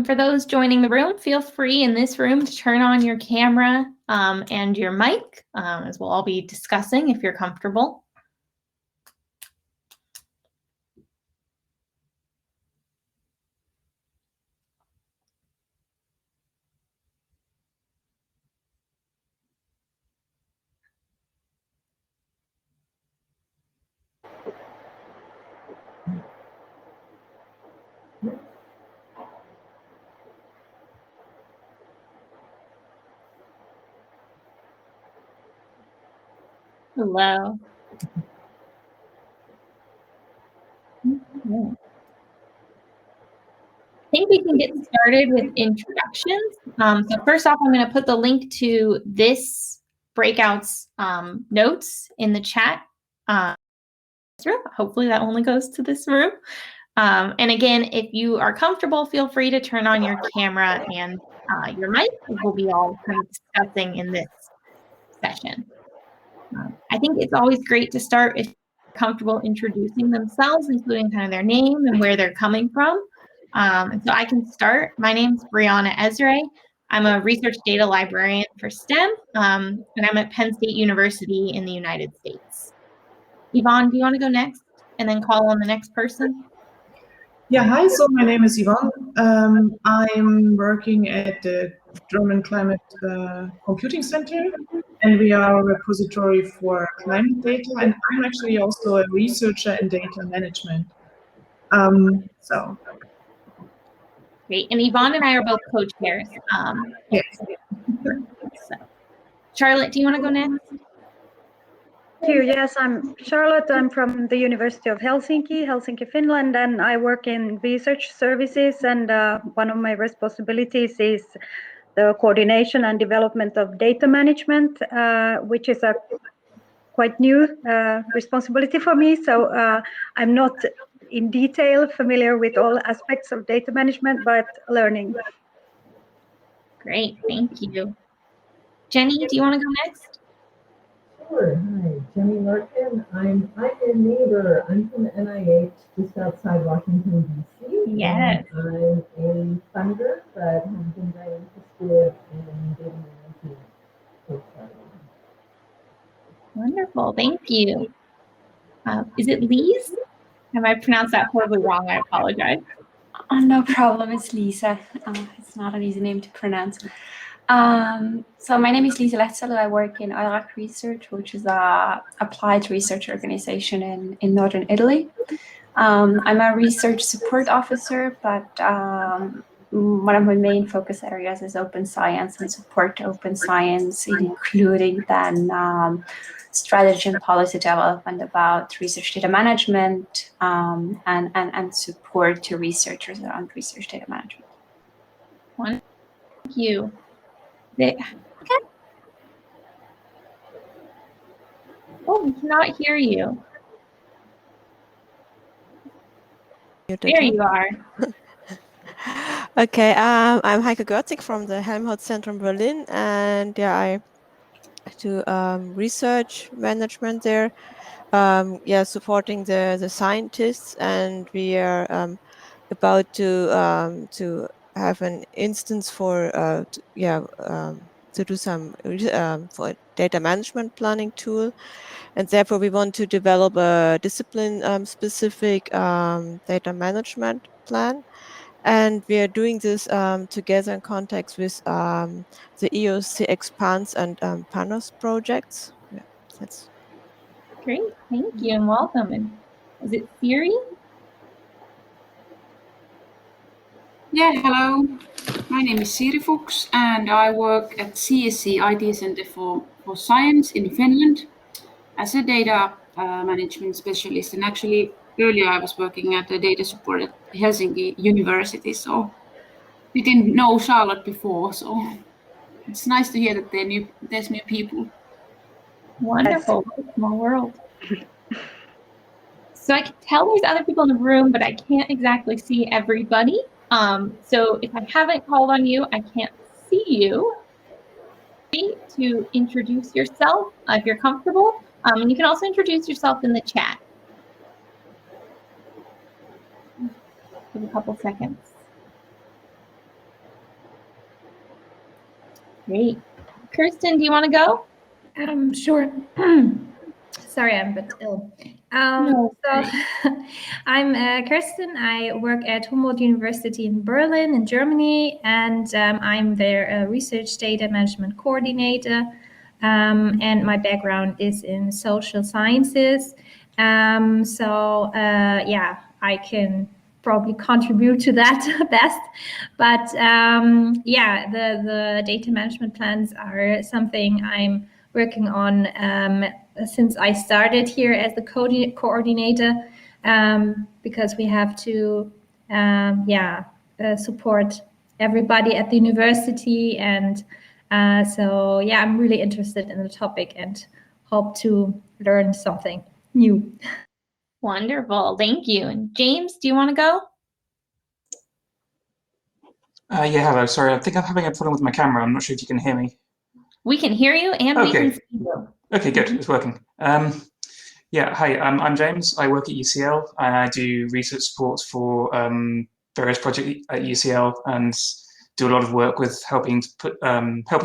And for those joining the room, feel free in this room to turn on your camera and your mic, as we'll all be discussing if you're comfortable. Hello. I think we can get started with introductions. So first off, I'm going to put the link to this breakout's notes in the chat. Hopefully that only goes to this room. And again, if you are comfortable, feel free to turn on your camera and your mic. We'll be all kind of discussing in this session. I think it's always great to start if they're comfortable introducing themselves, including kind of their name and where they're coming from. And so I can start. My name's Brianna Ezra. I'm a research data librarian for STEM, and I'm at Penn State University in the United States. Yvonne, do you want to go next and then call on the next person? Yeah, hi, so my name is Yvonne. I'm working at the German Climate Computing Center, and we are a repository for climate data, and I'm actually also a researcher in data management. So. Great, and Yvonne and I are both co-chairs. Yes. So. Charlotte, do you want to go next? Thank you. Yes, I'm Charlotte. I'm from the University of Helsinki, Finland, and I work in research services. And one of my responsibilities is the coordination and development of data management, which is a quite new responsibility for me. So I'm not in detail familiar with all aspects of data management, but learning. Great, thank you. Jenny, do you want to go next? Sure. Hi, Jenny Larkin. I'm your neighbor. I'm from the NIH, just outside Washington, D.C. Yes. And I'm a funder, but have been very interested in data management for quite a while. Wonderful, thank you. Is it Lise? Have I pronounced that horribly wrong? I apologize. No problem, it's Lisa. It's not an easy name to pronounce. So my name is Lisa Lehtsalu. I work in ILAC Research, which is a applied research organization in northern Italy. I'm a research support officer, but one of my main focus areas is open science and support to open science, including then strategy and policy development about research data management and support to researchers around research data management. Thank you. Okay. Oh, we cannot hear you. There you are. Okay, I'm Heike Görzig from the Helmholtz Center in Berlin, and yeah, I do research management there. Supporting the scientists, and we are about to have an instance for to do some for data management planning tool, and therefore we want to develop a discipline specific data management plan. And we are doing this together in context with the EOC Expanse and Panos projects. Yeah, that's great. Thank you and welcome. And is it Siri? Yeah, hello. My name is Siri Fuchs, and I work at CSC IT Center for Science in Finland as a data management specialist. And actually, earlier I was working at the data support at Helsinki University, so we didn't know Charlotte before. So it's nice to hear that there's new people. Wonderful, small world. So I can tell there's other people in the room, but I can't exactly see everybody. So if I haven't called on you, I can't see you. To introduce yourself if you're comfortable. And you can also introduce yourself in the chat. Give a couple seconds. Great. Kirsten, do you want to go? Sure. Sorry, I'm a bit ill. No, So I'm Kirsten. I work at Humboldt University in Berlin, in Germany, and I'm their research data management coordinator. And my background is in social sciences. Yeah, I can probably contribute to that best. But yeah, the data management plans are something I'm working on since I started here as the coordinator, because we have to support everybody at the university. And so yeah, I'm really interested in the topic and hope to learn something new. Wonderful. Thank you. And James, do you want to go? Yeah, hello. Sorry, I think I'm having a problem with my camera. I'm not sure if you can hear me. We can hear you and we Okay. can see you. Okay, good. It's working. Yeah, hi, I'm James. I work at UCL and I do research support for various projects at UCL and do a lot of work with helping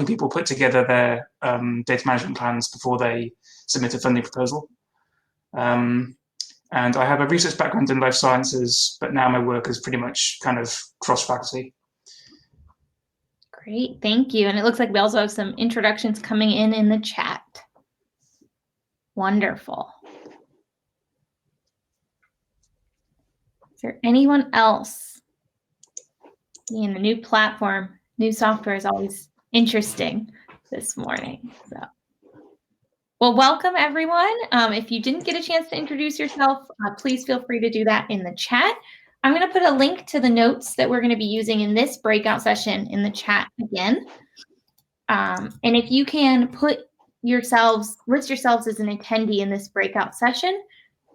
people put together their data management plans before they submit a funding proposal. And I have a research background in life sciences, but now my work is pretty much kind of cross-faculty. Great, thank you. And it looks like we also have some introductions coming in the chat. Wonderful. Is there anyone else? In the new platform, new software is always interesting this morning. So, well, welcome everyone. If you didn't get a chance to introduce yourself, please feel free to do that in the chat. I'm going to put a link to the notes that we're going to be using in this breakout session in the chat again. And if you can list yourselves as an attendee in this breakout session,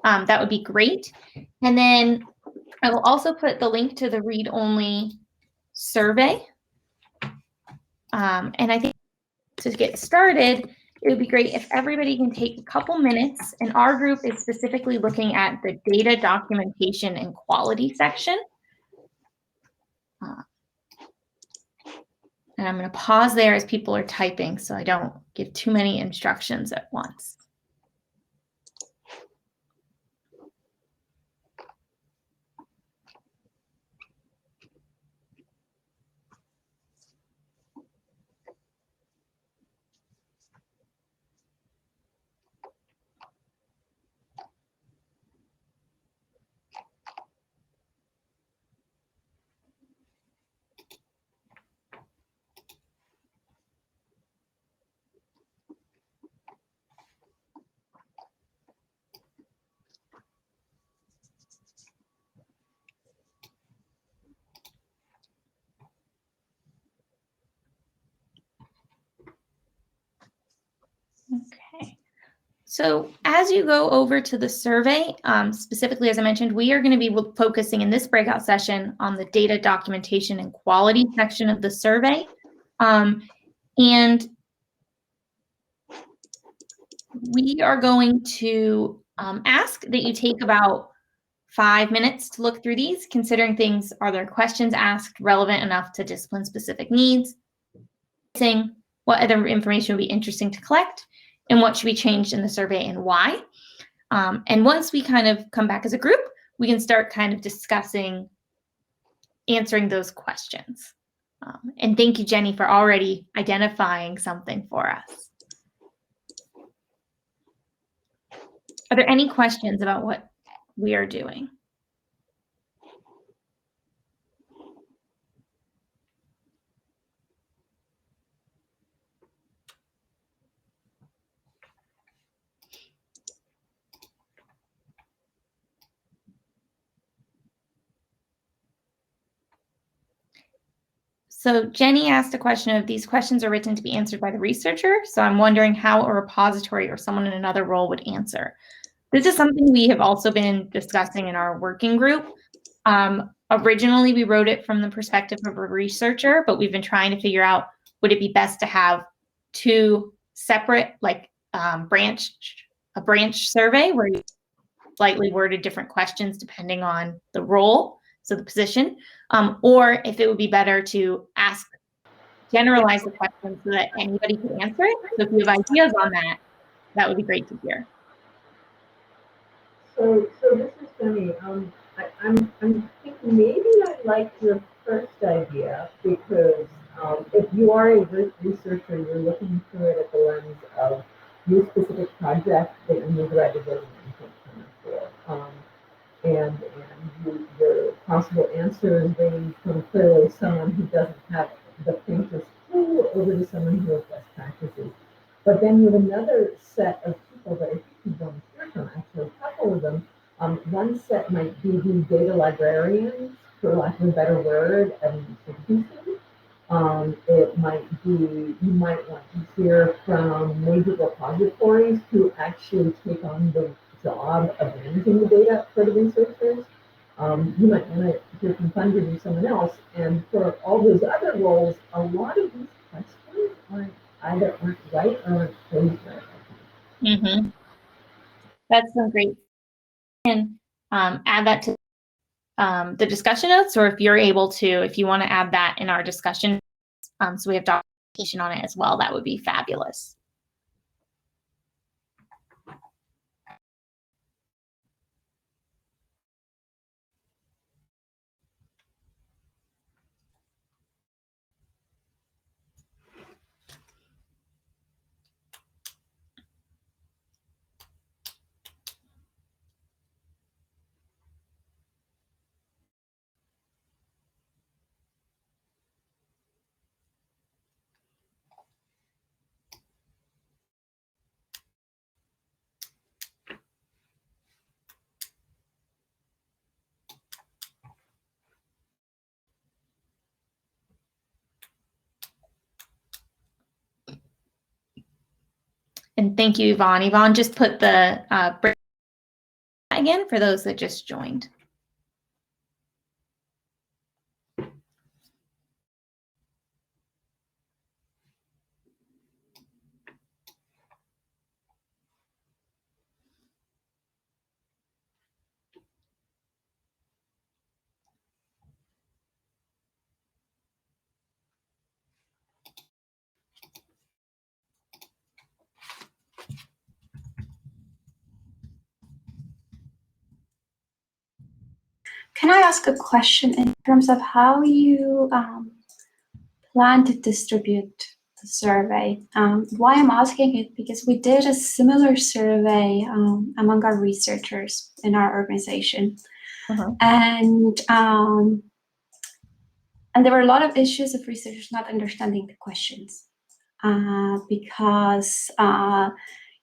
that would be great. And then I will also put the link to the read-only survey. And I think to get started, it would be great if everybody can take a couple minutes, and our group is specifically looking at the data documentation and quality section. And I'm going to pause there as people are typing so I don't give too many instructions at once. Okay. So as you go over to the survey, specifically, as I mentioned, we are going to be focusing in this breakout session on the data documentation and quality section of the survey. And we are going to ask that you take about 5 minutes to look through these, considering things, are there questions asked relevant enough to discipline-specific needs? What other information would be interesting to collect? And what should be changed in the survey and why? And once we kind of come back as a group, we can start kind of discussing, answering those questions. And thank you, Jenny, for already identifying something for us. Are there any questions about what we are doing? So Jenny asked a question of, these questions are written to be answered by the researcher. So I'm wondering how a repository or someone in another role would answer. This is something we have also been discussing in our working group. Originally, we wrote it from the perspective of a researcher, but we've been trying to figure out, would it be best to have two separate, like a branch survey where you slightly worded different questions depending on the role, so the position, or if it would be better to ask generalize the question so that anybody can answer it. So if you have ideas on that, that would be great to hear. So this is funny. I'm thinking maybe I like your first idea because if you are a researcher, you're looking through it at the lens of your specific project that you need to write a documentation for. And your possible answers range from clearly someone who doesn't have the faintest clue over to someone who has best practices. But then you have another set of people that I think you volunteer from, actually a couple of them. One set might be the data librarians, for lack of a better word, and institutions. It might be, you might want to hear from major repositories who actually take on the job of managing the data for the researchers. You might want to hear from funders or someone else. And for all those other roles, a lot of these questions either aren't right or aren't posed right. Mm-hmm. That's some great. And add that to the discussion notes, or if you're able to, if you want to add that in our discussion, so we have documentation on it as well, that would be fabulous. And thank you, Yvonne. Yvonne just put the again for those that just joined. Can I ask a question in terms of how you plan to distribute the survey? Why I'm asking it, because we did a similar survey among our researchers in our organization. And there were a lot of issues of researchers not understanding the questions because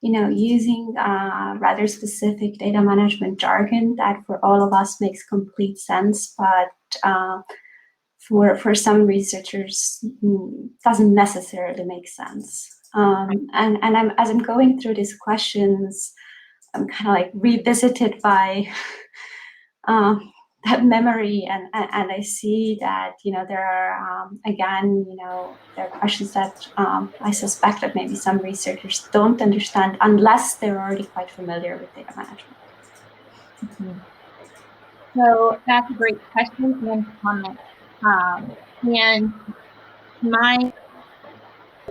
using rather specific data management jargon that for all of us makes complete sense, but for some researchers doesn't necessarily make sense. And as I'm going through these questions, I'm kind of like revisited by that memory, and I see that there are again there are questions that I suspect that maybe some researchers don't understand unless they're already quite familiar with data management. Mm-hmm. So that's a great question and comment. And my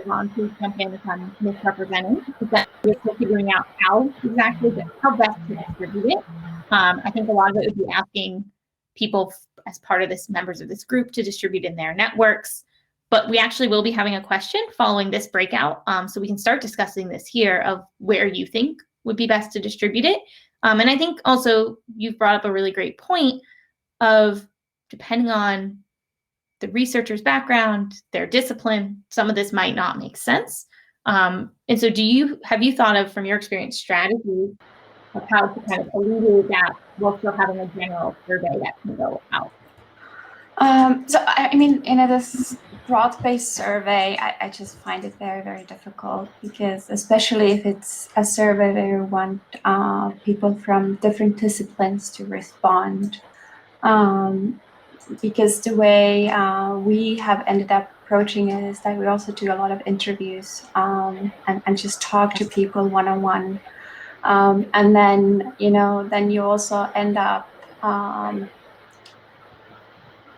to jump in if I'm misrepresenting, is that we're still figuring out how best to distribute it. I think a lot of it would be asking people as part of this, members of this group, to distribute in their networks. But we actually will be having a question following this breakout, so we can start discussing this here of where you think would be best to distribute it. And I think also you've brought up a really great point of, depending on the researcher's background, their discipline, some of this might not make sense. And so have you thought of, from your experience, strategies of how to kind of alleviate that while still having a general survey that can go out? So I mean, this broad-based survey, I just find it very, very difficult, because especially if it's a survey where you want people from different disciplines to respond, because the way we have ended up approaching it is that we also do a lot of interviews and just talk to people one-on-one. And then, then you also end up,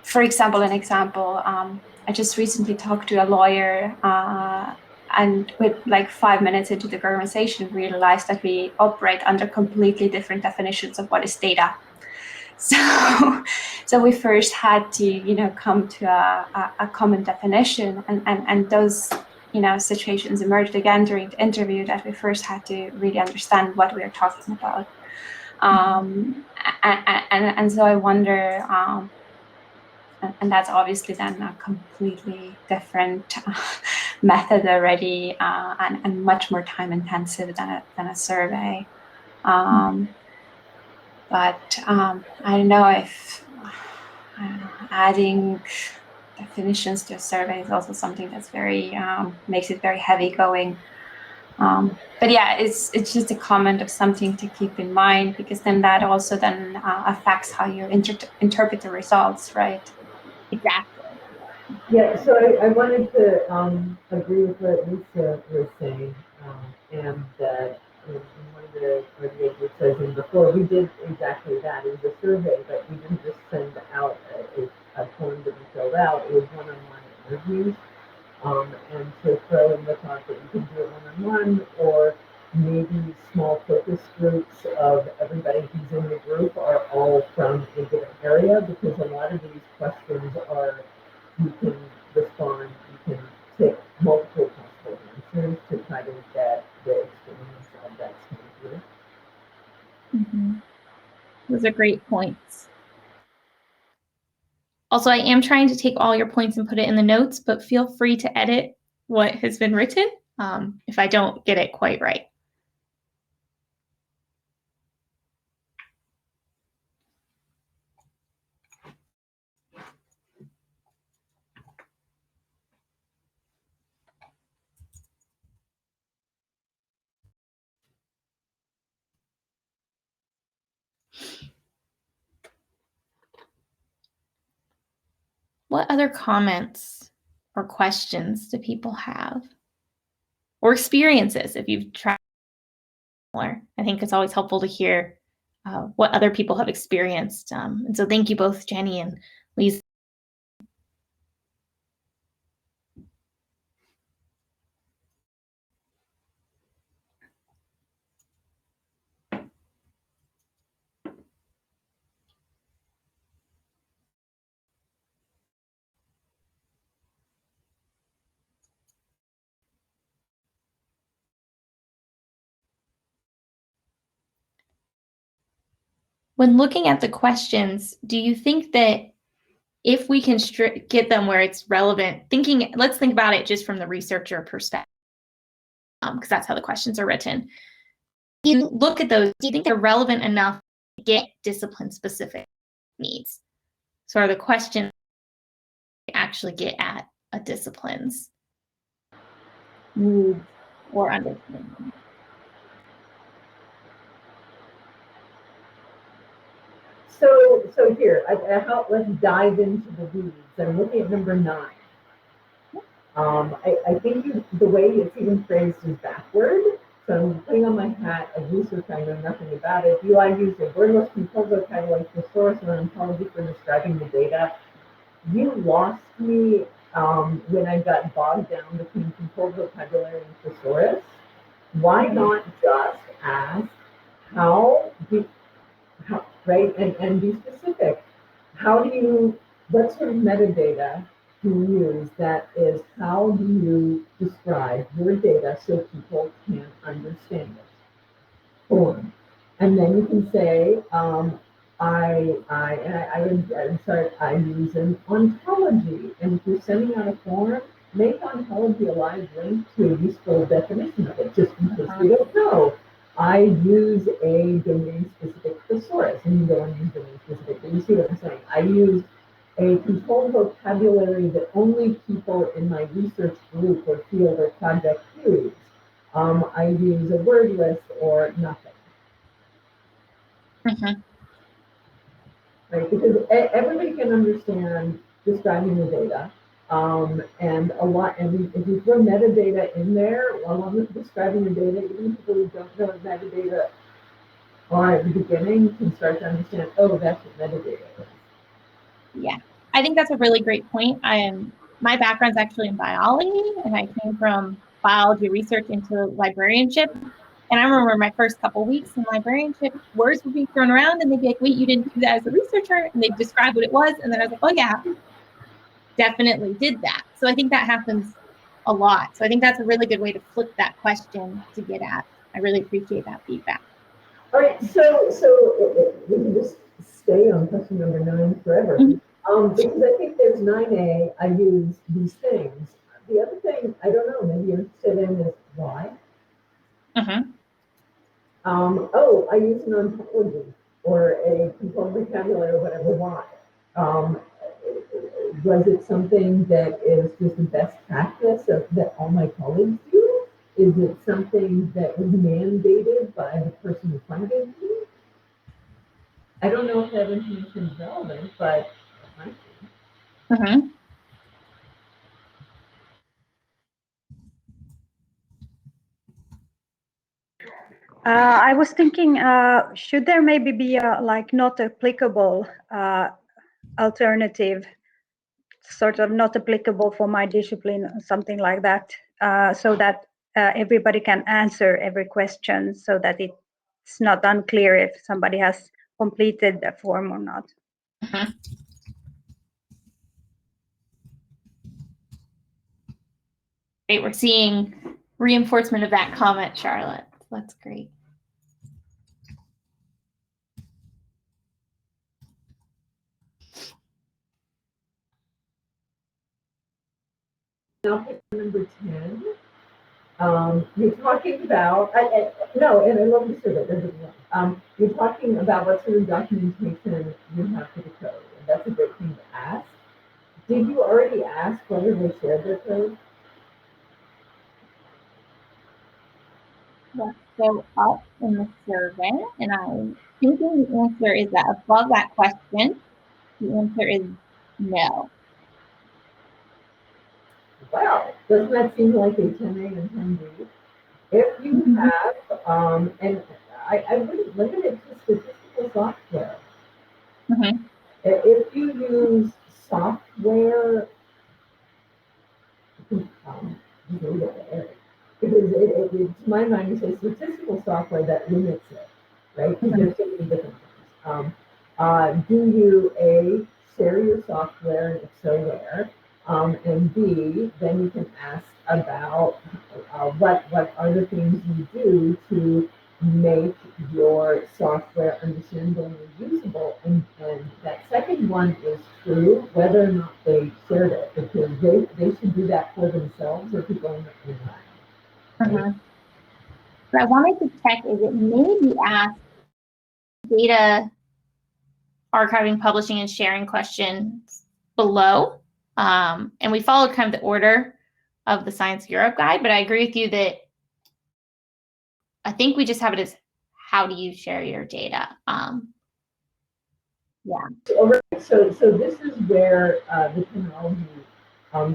for example, I just recently talked to a lawyer, and with like 5 minutes into the conversation, realized that we operate under completely different definitions of what is data. So we first had to, come to a common definition, and those, situations emerged again during the interview, that we first had to really understand what we are talking about. And so I wonder, and that's obviously then a completely different method already, and much more time intensive than a survey. But I don't know if adding definitions to a survey is also something that's very makes it very heavy going. But yeah, it's just a comment of something to keep in mind, because then that also then affects how you interpret the results, right? Exactly. Yeah, so I wanted to agree with what Lisa was saying, and that in one of the videos it says in before, we did exactly that. It was a survey, but we didn't just send out a form to be filled out. It was one-on-one interviews, and to throw in the thought that you can do it one-on-one, or maybe small focus groups of everybody who's in the group are all from a given area, because a lot of these questions are, you can respond, you can take multiple possible answers to try to get the experience of that same group. Mm-hmm. Those are great points. Also, I am trying to take all your points and put it in the notes, but feel free to edit what has been written if I don't get it quite right. What other comments or questions do people have? Or experiences, if you've tried similar. I think it's always helpful to hear what other people have experienced. And so thank you both, Jenny and Lisa. When looking at the questions, do you think that if we can get them where it's relevant, let's think about it just from the researcher perspective, because that's how the questions are written. You look at those, do you think they're relevant enough to get discipline-specific needs? So are the questions actually get at a discipline's needs or understanding? So here, let's dive into the weeds. I'm looking at number 9. I think the way it's even phrased is backward. So I'm putting on my hat of research, I know nothing about it. Do I use a wordless control vocabulary like thesaurus or ontology for describing the data? You lost me when I got bogged down between controlled vocabulary and thesaurus. Why not just ask right, and be specific? What sort of metadata do you use that is, how do you describe your data so people can understand it? Form. And then you can say, I use an ontology. And if you're sending out a form, make ontology a live link to a useful definition of it, just in case we don't know. I use a domain-specific thesaurus, and you don't use domain-specific, but you see what I'm saying. I use a controlled vocabulary that only people in my research group or field or project use. I use a word list or nothing. Mm-hmm. Right, because everybody can understand describing the data. And if you throw metadata in there, along with describing the data, even people who don't know what metadata are at the beginning can start to understand, oh, that's what metadata is. Yeah, I think that's a really great point. my background's actually in biology, and I came from biology research into librarianship. And I remember my first couple weeks in librarianship, words would be thrown around, and they'd be like, "Wait, you didn't do that as a researcher?" And they'd describe what it was, and then I was like, "Oh yeah, definitely did that." So I think that happens a lot. So I think that's a really good way to flip that question to get at. I really appreciate that feedback. All right, so we can just stay on question number 9 forever. Because I think there's 9A, I use these things. The other thing, I don't know, maybe you're interested in is why. Oh, I use an ontology or a controlled vocabulary or whatever, why? Was it something that is just the best practice that all my colleagues do? Is it something that was mandated by the person who funded me? I don't know if that information is relevant, but it might be. I was thinking, should there maybe be a like not applicable alternative, sort of not applicable for my discipline, something like that, so that everybody can answer every question, so that it's not unclear if somebody has completed the form or not. Great, we're seeing reinforcement of that comment, Charlotte. That's great. Now, number 10. You're talking about, no, and I love the survey. You're talking about what sort of documentation you have for the code. And that's a great thing to ask. Did you already ask whether they shared their code? Let's go up in the survey, and I'm thinking the answer is that above that question, the answer is no. Well, doesn't that seem like a 10A and 10B? If you have, and I wouldn't limit it to statistical software. If you use software, because to my mind, you say statistical software that limits it, right? Because there's so many different things. Do you A, share your software, and if so, where? And B, then you can ask about what are the things you do to make your software understandable and usable. And that second one is true, whether or not they shared it, because they should do that for themselves or people in the environment. So I wanted to check, is it maybe ask data archiving, publishing, and sharing questions below? And we followed kind of the order of the Science Europe guide, but I agree with you that I think we just have it as how do you share your data? Yeah. All right. So this is where the terminology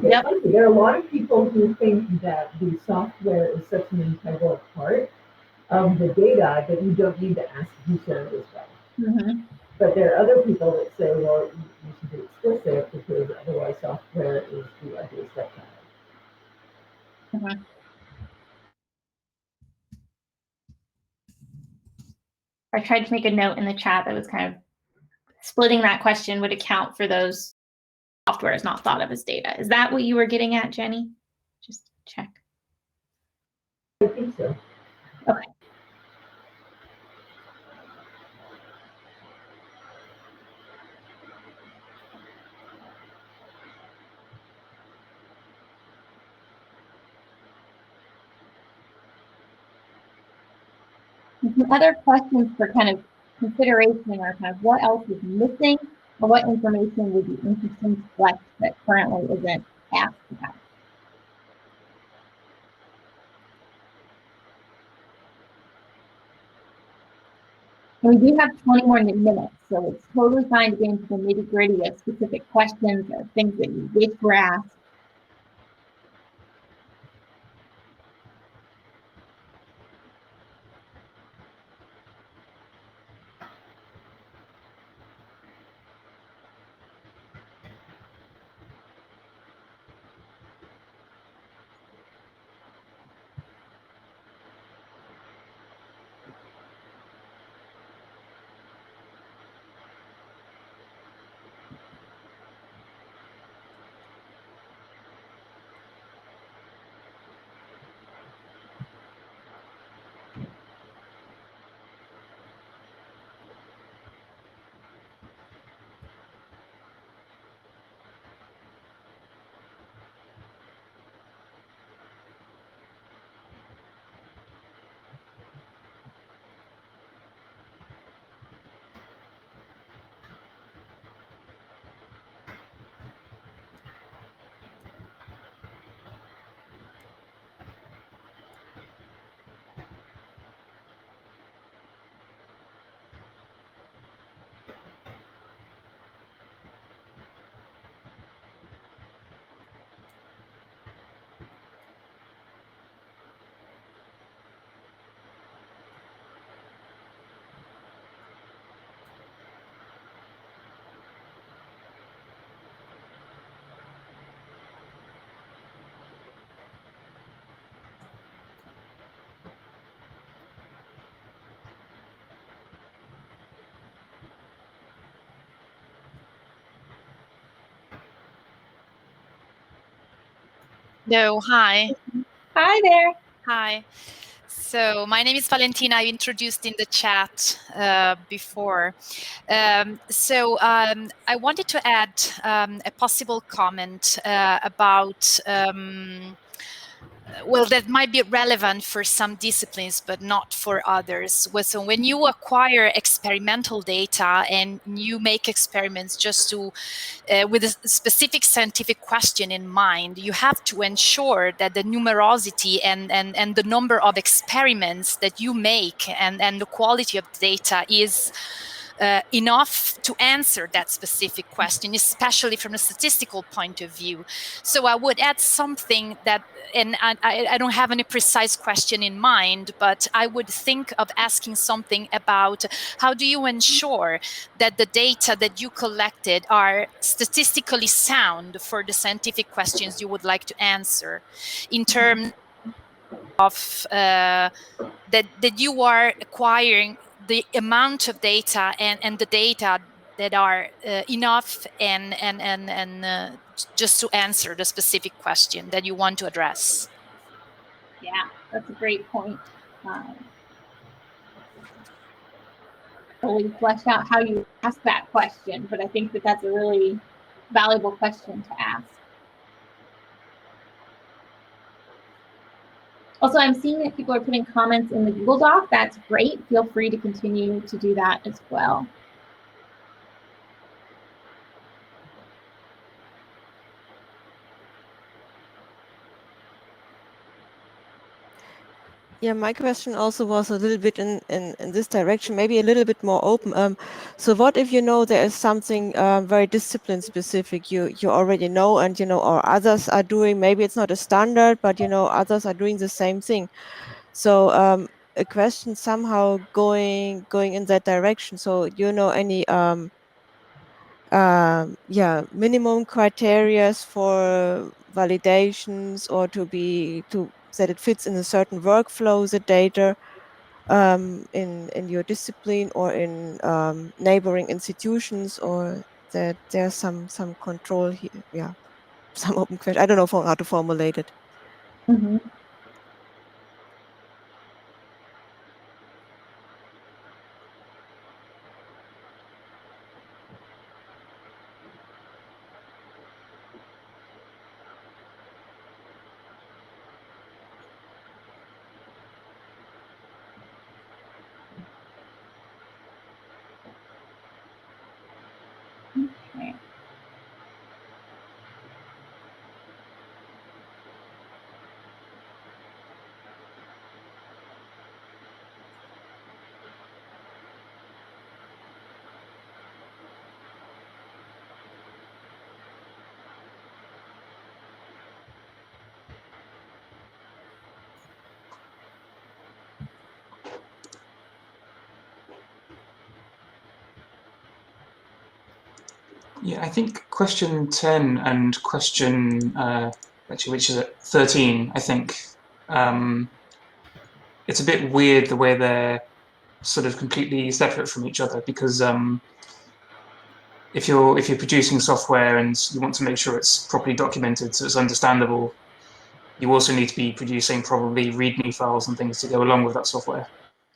gets funky. There are a lot of people who think that the software is such an integral part of the data that you don't need to ask who shared it as well. But there are other people that say, well, you should be explicit because otherwise software is the ugliest stepchild. I tried to make a note in the chat that was kind of splitting that question would account for those software is not thought of as data. Is that what you were getting at, Jenny? Just check. I think so. Okay. Some other questions for kind of consideration are kind of what else is missing or what information would be interesting to collect that currently isn't asked about. And we do have 20 more minutes, so it's totally fine to get into the nitty-gritty of specific questions or things that you wish were asked. No, hi. Hi there. Hi. So my name is Valentina. I introduced in the chat before. I wanted to add a possible comment about well, that might be relevant for some disciplines, but not for others. So when you acquire experimental data and you make experiments just to, with a specific scientific question in mind, you have to ensure that the numerosity and the number of experiments that you make and the quality of the data is enough to answer that specific question, especially from a statistical point of view. So I would add something that, and I don't have any precise question in mind, but I would think of asking something about how do you ensure that the data that you collected are statistically sound for the scientific questions you would like to answer, in terms of that you are acquiring the amount of data and the data that are enough and just to answer the specific question that you want to address. Yeah, that's a great point. Fully flesh out how you ask that question, but I think that that's a really valuable question to ask. Also, I'm seeing that people are putting comments in the Google Doc. That's great. Feel free to continue to do that as well. Yeah, my question also was a little bit in this direction, maybe a little bit more open. So what if you know there is something very discipline specific you already know, and or others are doing, maybe it's not a standard, but others are doing the same thing. So a question somehow going in that direction. So any minimum criterias for validations, or to that it fits in a certain workflow, the data in your discipline or in neighboring institutions, or that there's some control here. Yeah, some open question. I don't know how to formulate it. Mm-hmm. Okay. Yeah, I think question 10 and question, actually, which is at 13, I think, it's a bit weird the way they're sort of completely separate from each other, because if you're producing software and you want to make sure it's properly documented so it's understandable, you also need to be producing probably README files and things to go along with that software.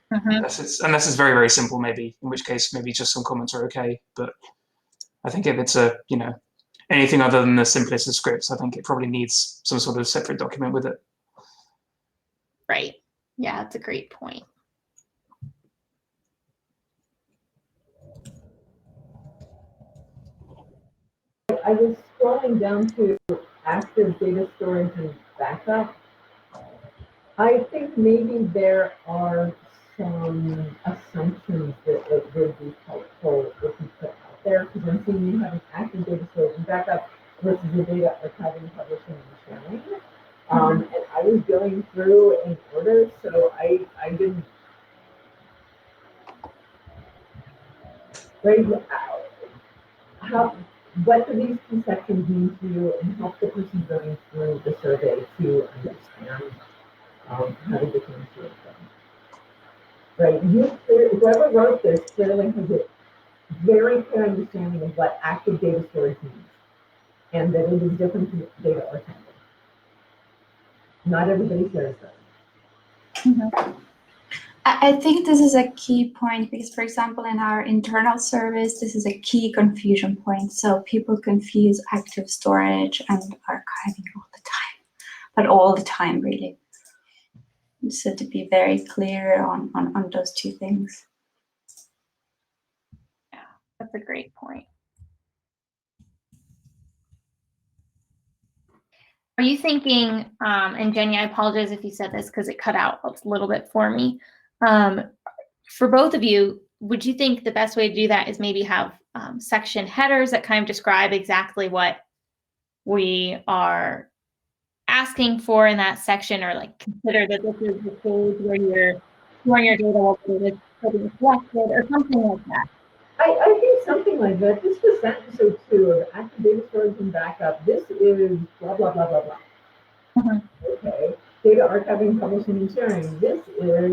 Unless it's very, very simple, maybe, in which case maybe just some comments are okay. But I think if it's anything other than the simplest of scripts, I think it probably needs some sort of separate document with it. Right. Yeah, that's a great point. I was scrolling down to active data storage and backup. I think maybe there are some assumptions that it would be helpful if you put out there, because I'm seeing you have an active data storage and backup versus the data archiving, publishing, and sharing. And I was going through in order, so I didn't. Right, what do these two sections mean to you, and help the person going through the survey to understand how to differentiate them? Right, whoever wrote this clearly has a very clear understanding of what active data storage means, and that it is different from data archiving. Not everybody shares them. Mhm. I think this is a key point because, for example, in our internal service, this is a key confusion point. So people confuse active storage and archiving all the time, but all the time, really. So to be very clear on those two things. Yeah, that's a great point. Are you thinking, and Jenny, I apologize if you said this because it cut out a little bit for me. For both of you, would you think the best way to do that is maybe have section headers that kind of describe exactly what we are asking for in that section, or like consider that this is the page where your data will be collected or something like that? I think something like that. This was episode 2 of active data storage and backup. This is blah, blah, blah, blah, blah. Mhm. Okay. Data archiving, publishing, and sharing. This is,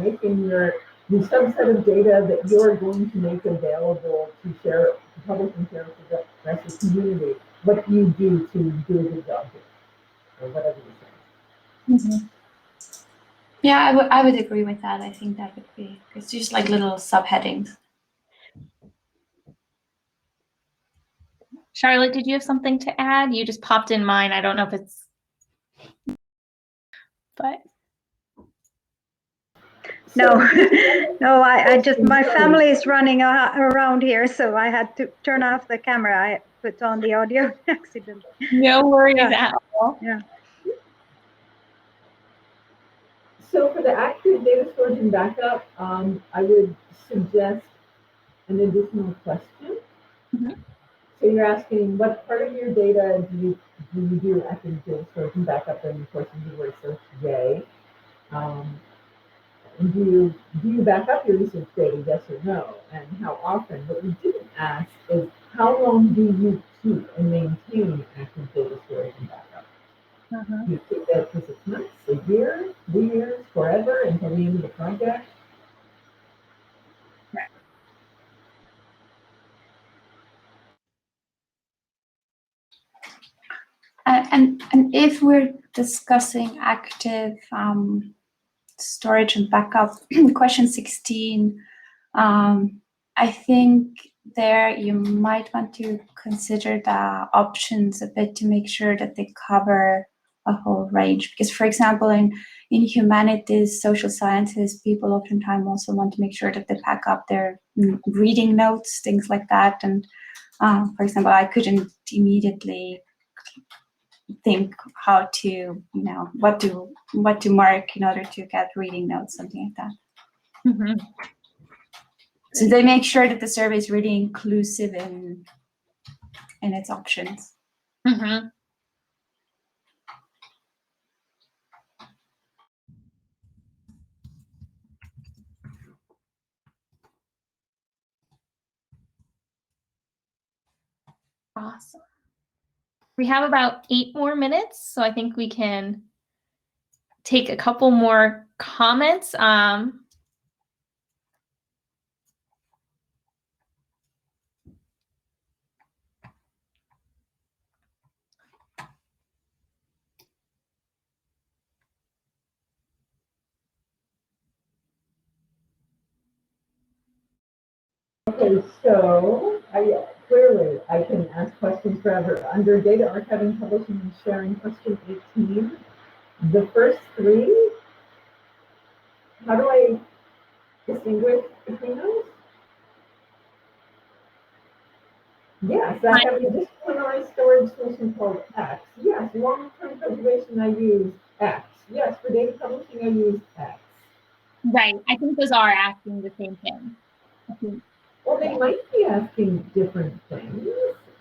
making the subset of data that you're going to make available to share, to publish and share with the rest of the community. What you do to do a good job here, or whatever you say. Mhm. Yeah, I would agree with that. I think that would be, it's just like little subheadings. Charlotte, did you have something to add? You just popped in mine. I don't know if it's, but. No, no, I just, my family is running around here, so I had to turn off the camera. I put on the audio accident. No worries Yeah. at all. Yeah. So for the active data storage and backup, I would suggest an additional question. Mhm. So you're asking what part of your data do you do active data storage and backup? And of course, you would search yay. And do you back up your research data, yes or no? And how often? What you didn't ask is how long do you keep and maintain active data storage and backup? Mhm. Do you keep that for 6 months, a year, 3 years, forever, until the end of the project? And if we're discussing active storage and backup, question 16, I think there you might want to consider the options a bit to make sure that they cover a whole range. Because, for example, in humanities, social sciences, people oftentimes also want to make sure that they back up their reading notes, things like that. And for example, I couldn't immediately think how to, what to mark in order to get reading notes, something like that. Mhm. So they make sure that the survey is really inclusive in its options. Mhm. Awesome. We have about 8 more minutes, so I think we can take a couple more comments. Okay, so clearly I can ask questions forever. Under data archiving, publishing, and sharing, question 18, the first 3, how do I distinguish between those? Yes, I have a disciplinary storage solution called X. Yes, long-term preservation I use X. Yes, for data publishing I use X. Right. I think those are asking the same thing. Well, they might be asking different things.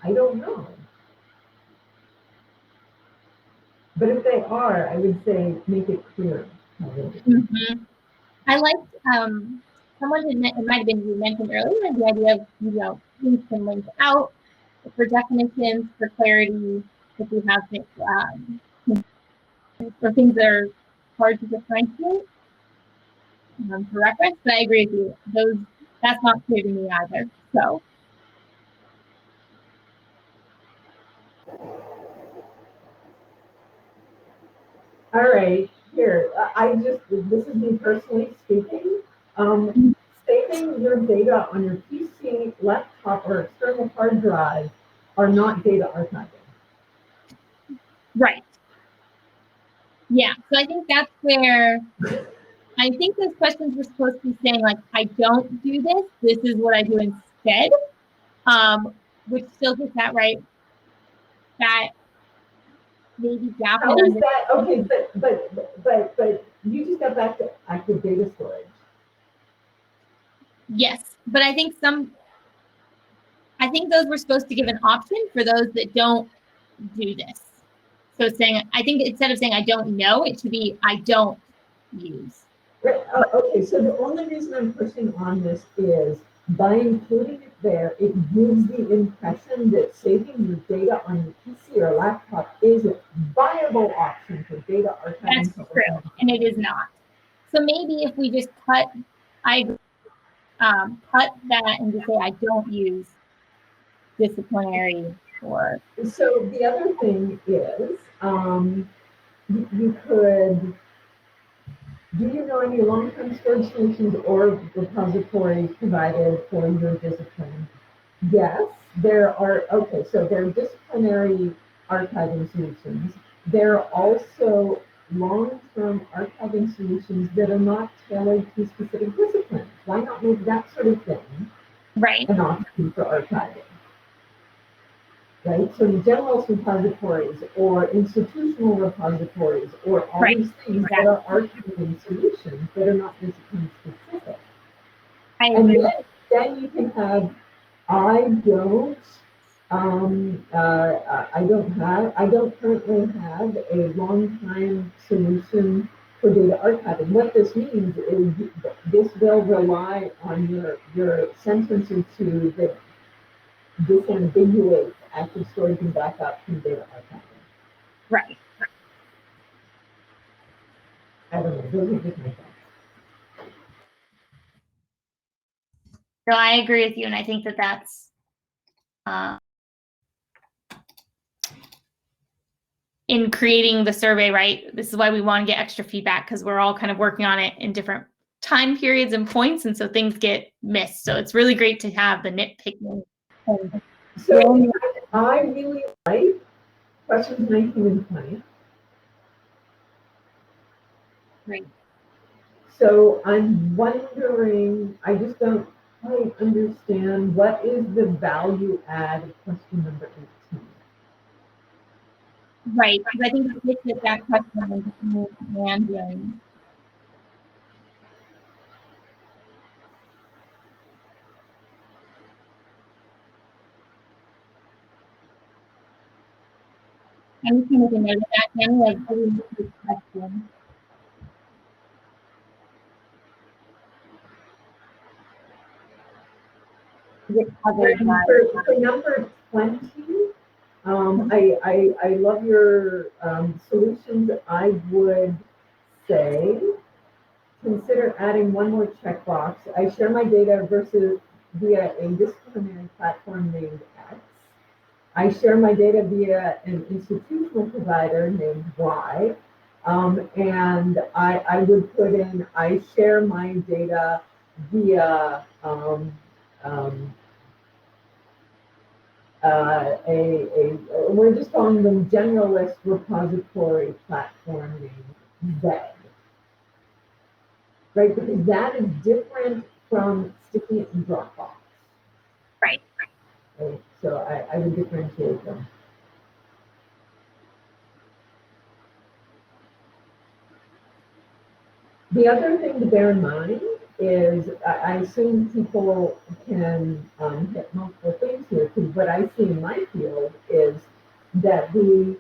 I don't know. But if they are, I would say make it clear. Mm-hmm. I liked someone it might have been you mentioned earlier, the idea of links and links out for definitions, for clarity, if we have for things that are hard to differentiate for reference. But I agree with you; that's not clear to me either. So. All right, here, this is me personally speaking. Saving your data on your PC, laptop, or external hard drive are not data archiving. Right. Yeah, so I think that's where, I think those questions were supposed to be saying like, I don't do this is what I do instead, which still gets that right, that maybe gap in How is understanding. that, okay, but you just got back to active data storage. Yes, but I think those were supposed to give an option for those that don't do this. So saying, I think instead of saying I don't know, it should be I don't use. Right, okay, so the only reason I'm pushing on this is by including it there, it gives the impression that saving your data on your PC or laptop is a viable option for data archiving. That's true, and it is not. So maybe if we just cut that and just say I don't use disciplinary or. So the other thing is, you could, do you know any long-term storage solutions or repositories provided for your discipline? Yes, there are, okay, so there are disciplinary archiving solutions. There are also long-term archiving solutions that are not tailored to specific disciplines. Why not make that sort of thing an option for archiving? Right, so general repositories or institutional repositories or all these things that are archiving solutions that are not discipline specific. And then you can have, I don't currently have a long-time solution for data archiving. What this means is this will rely on your sentence or two that disambiguate active storage and backup from data archiving. Right. I don't know, those are just my thoughts. So I agree with you, and I think that that's in creating the survey, right? This is why we want to get extra feedback, because we're all kind of working on it in different time periods and points, and so things get missed. So it's really great to have the nitpicking. So I really like questions 19 and 20. Right. So I'm wondering, I just don't quite understand, what is the value add of question number 18? Right, because I think it gets at that question of handling. I'm just going to note that then, like, really good question. For number 20, I love your solutions. I would say consider adding one more checkbox. I share my data via a disciplinary platform named X. I share my data via an institutional provider named Y. And I would put in, I share my data via we're just calling them generalist repository platform named Z. Right, because that is different from sticking it in Dropbox. Right. Right? So I would differentiate them. The other thing to bear in mind is I assume people can hit multiple things here, because what I see in my field is that we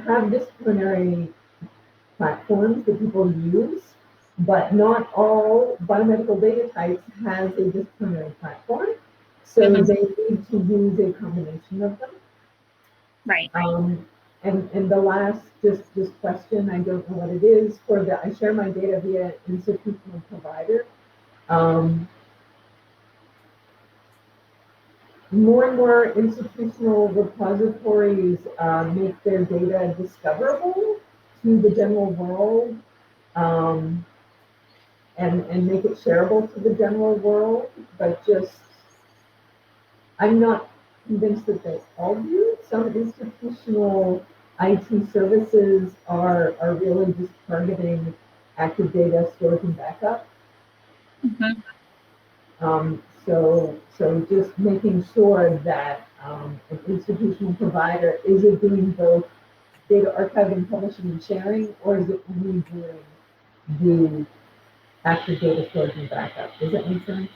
have disciplinary platforms that people use, but not all biomedical data types has a disciplinary platform. So they need to use a combination of them. Right. And the last, this question, I don't know what it is, for the, I share my data via institutional provider. More and more institutional repositories make their data discoverable to the general world, and make it shareable to the general world, but just, I'm not convinced that they all do. Some institutional IT services are really just targeting active data storage and backup. So just making sure that an institutional provider, is it doing both data archiving, publishing, and sharing, or is it only doing the active data storage and backup? Does that make sense?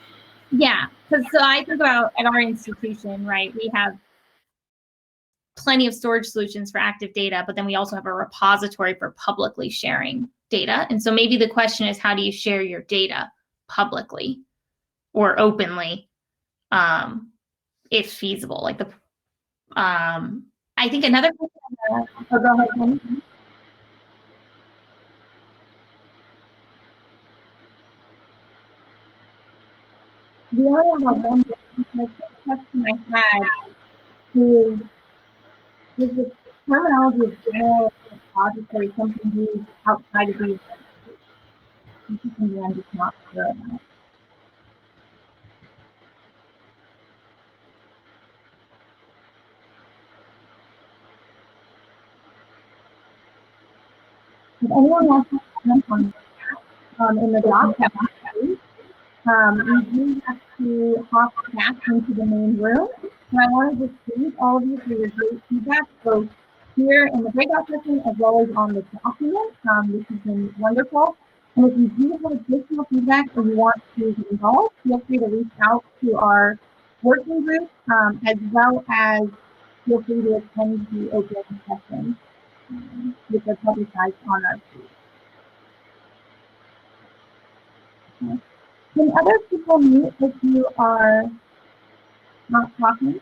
Yeah, because so I think about at our institution, right, we have plenty of storage solutions for active data, but then we also have a repository for publicly sharing data. And so maybe the question is, how do you share your data publicly or openly, if feasible? Like the, I think another question, oh, go ahead, Penny. The other question I had is the terminology of general repository something used outside of the institution? I'm just not sure about. If anyone wants to comment on that, in the doc, we do have to hop back into the main room. And I want to just thank all of you for your great feedback, both here in the breakout session as well as on the document. This has been wonderful. And if you do have additional feedback or you want to get involved, feel free to reach out to our working group, as well as feel free to attend the open session, which are publicized on our page. Okay. Can other people mute if you are not talking?